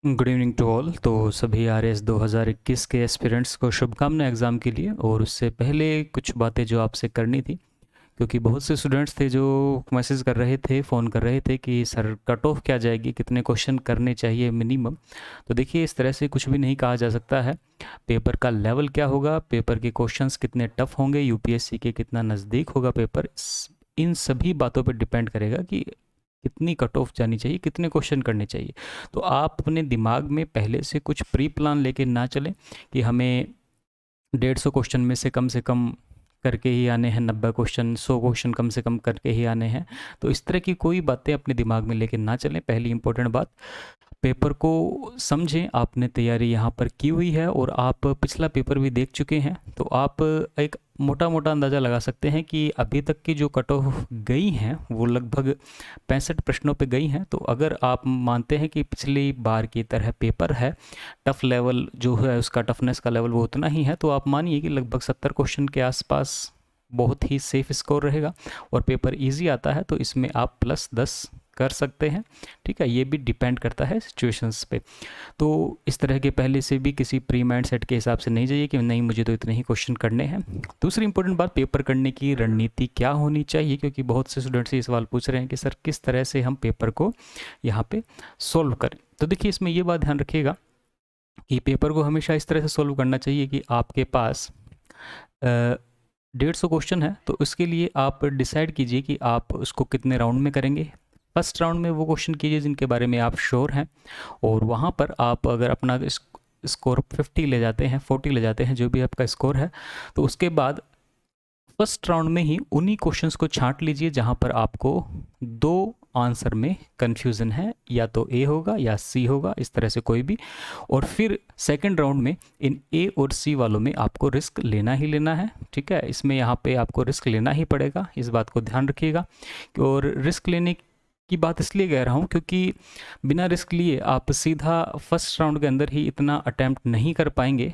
Good evening to all. तो सभी RS 2021 के एस्पिरेंट्स को शुभकामनाएं एग्ज़ाम के लिए। और उससे पहले कुछ बातें जो आपसे करनी थी, क्योंकि बहुत से स्टूडेंट्स थे जो मैसेज कर रहे थे, फ़ोन कर रहे थे कि सर कट ऑफ क्या जाएगी, कितने क्वेश्चन करने चाहिए मिनिमम। तो देखिए, इस तरह से कुछ भी नहीं कहा जा सकता है। पेपर का लेवल क्या होगा, पेपर के क्वेश्चंस कितने टफ होंगे, यूपीएससी के कितना नज़दीक होगा पेपर, इन सभी बातों पर डिपेंड करेगा कि कितनी कट ऑफ जानी चाहिए, कितने क्वेश्चन करने चाहिए। तो आप अपने दिमाग में पहले से कुछ प्री प्लान लेके ना चलें कि हमें 150 क्वेश्चन में से कम करके ही आने हैं, 90 क्वेश्चन, 100 क्वेश्चन कम से कम करके ही आने हैं। तो इस तरह की कोई बातें अपने दिमाग में लेके ना चलें। पहली इंपॉर्टेंट बात, पेपर को समझें। आपने तैयारी यहाँ पर की हुई है और आप पिछला पेपर भी देख चुके हैं, तो आप एक मोटा मोटा अंदाज़ा लगा सकते हैं कि अभी तक की जो कट ऑफ गई हैं वो लगभग 65 प्रश्नों पे गई हैं। तो अगर आप मानते हैं कि पिछली बार की तरह पेपर है, टफ लेवल जो है उसका, टफनेस का लेवल वो उतना ही है, तो आप मानिए कि लगभग 70 क्वेश्चन के आसपास बहुत ही सेफ स्कोर रहेगा और पेपर इजी आता है, तो इसमें आप +10 कर सकते हैं। ठीक है, ये भी डिपेंड करता है सिचुएशंस पे। तो इस तरह के पहले से भी किसी प्री माइंड सेट के हिसाब से नहीं जाइए कि नहीं मुझे तो इतने ही क्वेश्चन करने हैं। दूसरी इंपॉर्टेंट बात, पेपर करने की रणनीति क्या होनी चाहिए, क्योंकि बहुत से स्टूडेंट्स ये सवाल पूछ रहे हैं कि सर किस तरह से हम पेपर को यहाँ पे सोल्व करें। तो देखिए, इसमें ये बात ध्यान रखिएगा कि पेपर को हमेशा इस तरह से सोल्व करना चाहिए कि आपके पास 150 क्वेश्चन है, तो उसके लिए आप डिसाइड कीजिए कि आप उसको कितने राउंड में करेंगे। फर्स्ट राउंड में वो क्वेश्चन कीजिए जिनके बारे में आप श्योर हैं, और वहाँ पर आप अगर अपना स्कोर 50 ले जाते हैं, 40 ले जाते हैं, जो भी आपका स्कोर है, तो उसके बाद फर्स्ट राउंड में ही उन्हीं क्वेश्चंस को छांट लीजिए जहाँ पर आपको दो आंसर में कन्फ्यूज़न है, या तो ए होगा या सी होगा, इस तरह से कोई भी। और फिर सेकंड राउंड में इन ए और सी वालों में आपको रिस्क लेना ही लेना है। ठीक है, इसमें यहाँ पे आपको रिस्क लेना ही पड़ेगा, इस बात को ध्यान रखिएगा। और रिस्क लेने की बात इसलिए कह रहा हूँ क्योंकि बिना रिस्क लिए आप सीधा फर्स्ट राउंड के अंदर ही इतना अटैम्प्ट नहीं कर पाएंगे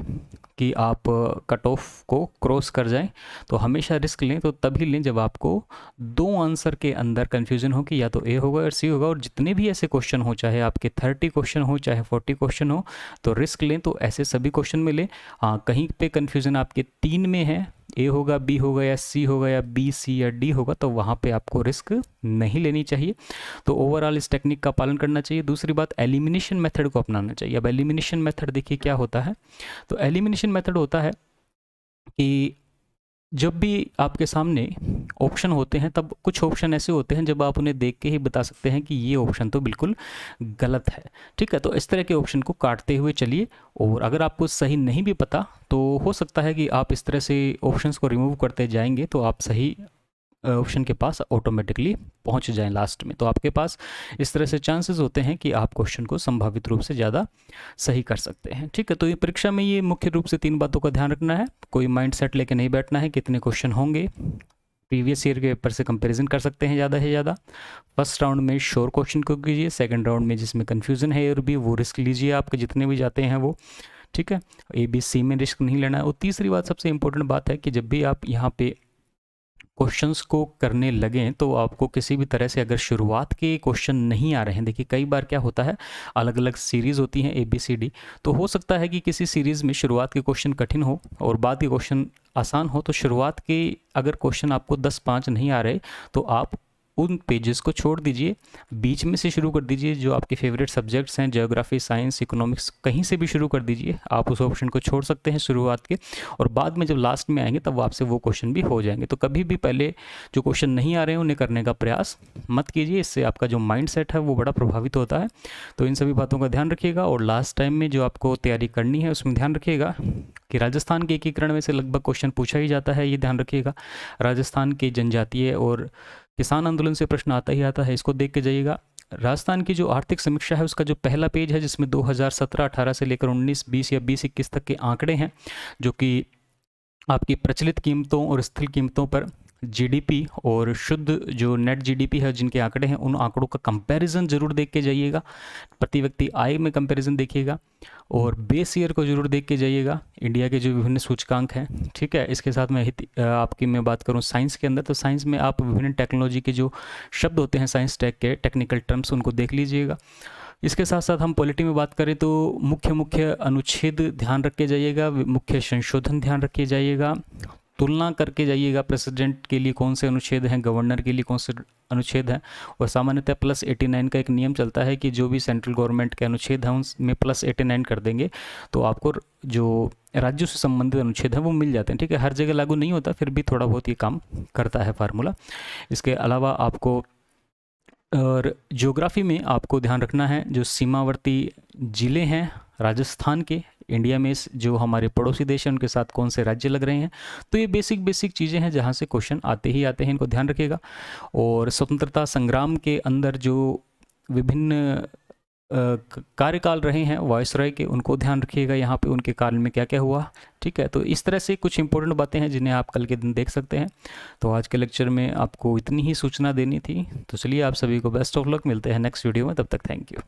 कि आप कट ऑफ को क्रॉस कर जाएं। तो हमेशा रिस्क लें तो तभी लें जब आपको दो आंसर के अंदर कन्फ्यूजन हो कि या तो ए होगा या सी होगा। और जितने भी ऐसे क्वेश्चन हो, चाहे आपके 30 क्वेश्चन हो चाहे 40 क्वेश्चन हो, तो रिस्क लें तो ऐसे सभी क्वेश्चन में लें। हाँ, कहीं पे कन्फ्यूजन आपके 3 में है, ए होगा, बी होगा या सी होगा, या बी, सी या डी होगा, तो वहाँ पे आपको रिस्क नहीं लेनी चाहिए। तो ओवरऑल इस टेक्निक का पालन करना चाहिए। दूसरी बात, एलिमिनेशन मेथड को अपनाना चाहिए। अब एलिमिनेशन मेथड देखिए क्या होता है। तो एलिमिनेशन मेथड होता है कि जब भी आपके सामने ऑप्शन होते हैं, तब कुछ ऑप्शन ऐसे होते हैं जब आप उन्हें देख के ही बता सकते हैं कि ये ऑप्शन तो बिल्कुल गलत है। ठीक है, तो इस तरह के ऑप्शन को काटते हुए चलिए। और अगर आपको सही नहीं भी पता, तो हो सकता है कि आप इस तरह से ऑप्शंस को रिमूव करते जाएंगे तो आप सही ऑप्शन के पास ऑटोमेटिकली पहुंच जाएं लास्ट में। तो आपके पास इस तरह से चांसेस होते हैं कि आप क्वेश्चन को संभावित रूप से ज़्यादा सही कर सकते हैं। ठीक है, तो ये परीक्षा में ये मुख्य रूप से 3 बातों का ध्यान रखना है। कोई माइंड सेट लेके नहीं बैठना है कितने क्वेश्चन होंगे, प्रीवियस ईयर के पेपर से कंपैरिजन कर सकते हैं ज़्यादा से ज़्यादा। फर्स्ट राउंड में श्योर क्वेश्चन को कीजिए, सेकंड राउंड में जिसमें कन्फ्यूजन है और भी, वो रिस्क लीजिए आपके जितने भी जाते हैं वो। ठीक है, ए बी सी में रिस्क नहीं लेना है। और तीसरी बात, सबसे इंपॉर्टेंट बात है कि जब भी आप यहाँ पे क्वेश्चंस को करने लगें, तो आपको किसी भी तरह से अगर शुरुआत के क्वेश्चन नहीं आ रहे हैं, देखिए कई बार क्या होता है, अलग अलग सीरीज़ होती हैं ABCD, तो हो सकता है कि किसी सीरीज़ में शुरुआत के क्वेश्चन कठिन हो और बाद के क्वेश्चन आसान हो। तो शुरुआत के अगर क्वेश्चन आपको 10-5 नहीं आ रहे, तो आप उन पेजेस को छोड़ दीजिए, बीच में से शुरू कर दीजिए। जो आपके फेवरेट सब्जेक्ट्स हैं, ज्योग्राफी, साइंस, इकोनॉमिक्स, कहीं से भी शुरू कर दीजिए। आप उस ऑप्शन को छोड़ सकते हैं शुरुआत के, और बाद में जब लास्ट में आएंगे तब आपसे वो क्वेश्चन भी हो जाएंगे। तो कभी भी पहले जो क्वेश्चन नहीं आ रहे हैं उन्हें करने का प्रयास मत कीजिए, इससे आपका जो माइंड सेट है वो बड़ा प्रभावित होता है। तो इन सभी बातों का ध्यान रखिएगा। और लास्ट टाइम में जो आपको तैयारी करनी है उसमें ध्यान रखिएगा कि राजस्थान के एकीकरण में से लगभग क्वेश्चन पूछा ही जाता है, ये ध्यान रखिएगा। राजस्थान के जनजातीय और किसान आंदोलन से प्रश्न आता ही आता है, इसको देख के जाइएगा। राजस्थान की जो आर्थिक समीक्षा है उसका जो पहला पेज है, जिसमें 2017-18 से लेकर 19-20 या 20-21 तक के आंकड़े हैं, जो कि आपकी प्रचलित कीमतों और स्थिर कीमतों पर जीडीपी और शुद्ध जो नेट जीडीपी है, जिनके आंकड़े हैं, उन आंकड़ों का कंपैरिजन जरूर देख के जाइएगा। प्रति व्यक्ति आय में कंपैरिजन देखिएगा, और बेस ईयर को जरूर देख के जाइएगा, इंडिया के जो विभिन्न सूचकांक हैं। ठीक है, इसके साथ में आपकी मैं बात करूं साइंस के अंदर, तो साइंस में आप विभिन्न टेक्नोलॉजी के जो शब्द होते हैं, साइंस टेक के टेक्निकल टर्म्स, उनको देख लीजिएगा। इसके साथ साथ हम पॉलिटी में बात करें तो मुख्य मुख्य अनुच्छेद ध्यान रख के जाइएगा, मुख्य संशोधन ध्यान रख के जाइएगा, तुलना करके जाइएगा प्रेसिडेंट के लिए कौन से अनुच्छेद हैं, गवर्नर के लिए कौन से अनुच्छेद हैं। और सामान्यतः +89 का एक नियम चलता है कि जो भी सेंट्रल गवर्नमेंट के अनुच्छेद हैं उनमें +89 कर देंगे तो आपको जो राज्यों से संबंधित अनुच्छेद हैं वो मिल जाते हैं। ठीक है, हर जगह लागू नहीं होता, फिर भी थोड़ा बहुत ये काम करता है फार्मूला। इसके अलावा आपको और ज्योग्राफी में आपको ध्यान रखना है जो सीमावर्ती ज़िले हैं राजस्थान के, इंडिया में जो हमारे पड़ोसी देश हैं उनके साथ कौन से राज्य लग रहे हैं। तो ये बेसिक चीज़ें हैं जहाँ से क्वेश्चन आते ही आते हैं, इनको ध्यान रखिएगा। और स्वतंत्रता संग्राम के अंदर जो विभिन्न कार्यकाल रहे हैं वायसराय के, उनको ध्यान रखिएगा यहाँ पे उनके काल में क्या क्या हुआ। ठीक है, तो इस तरह से कुछ इंपॉर्टेंट बातें हैं जिन्हें आप कल के दिन देख सकते हैं। तो आज के लेक्चर में आपको इतनी ही सूचना देनी थी। तो चलिए आप सभी को बेस्ट ऑफ लक, मिलते हैं नेक्स्ट वीडियो में, तब तक थैंक यू।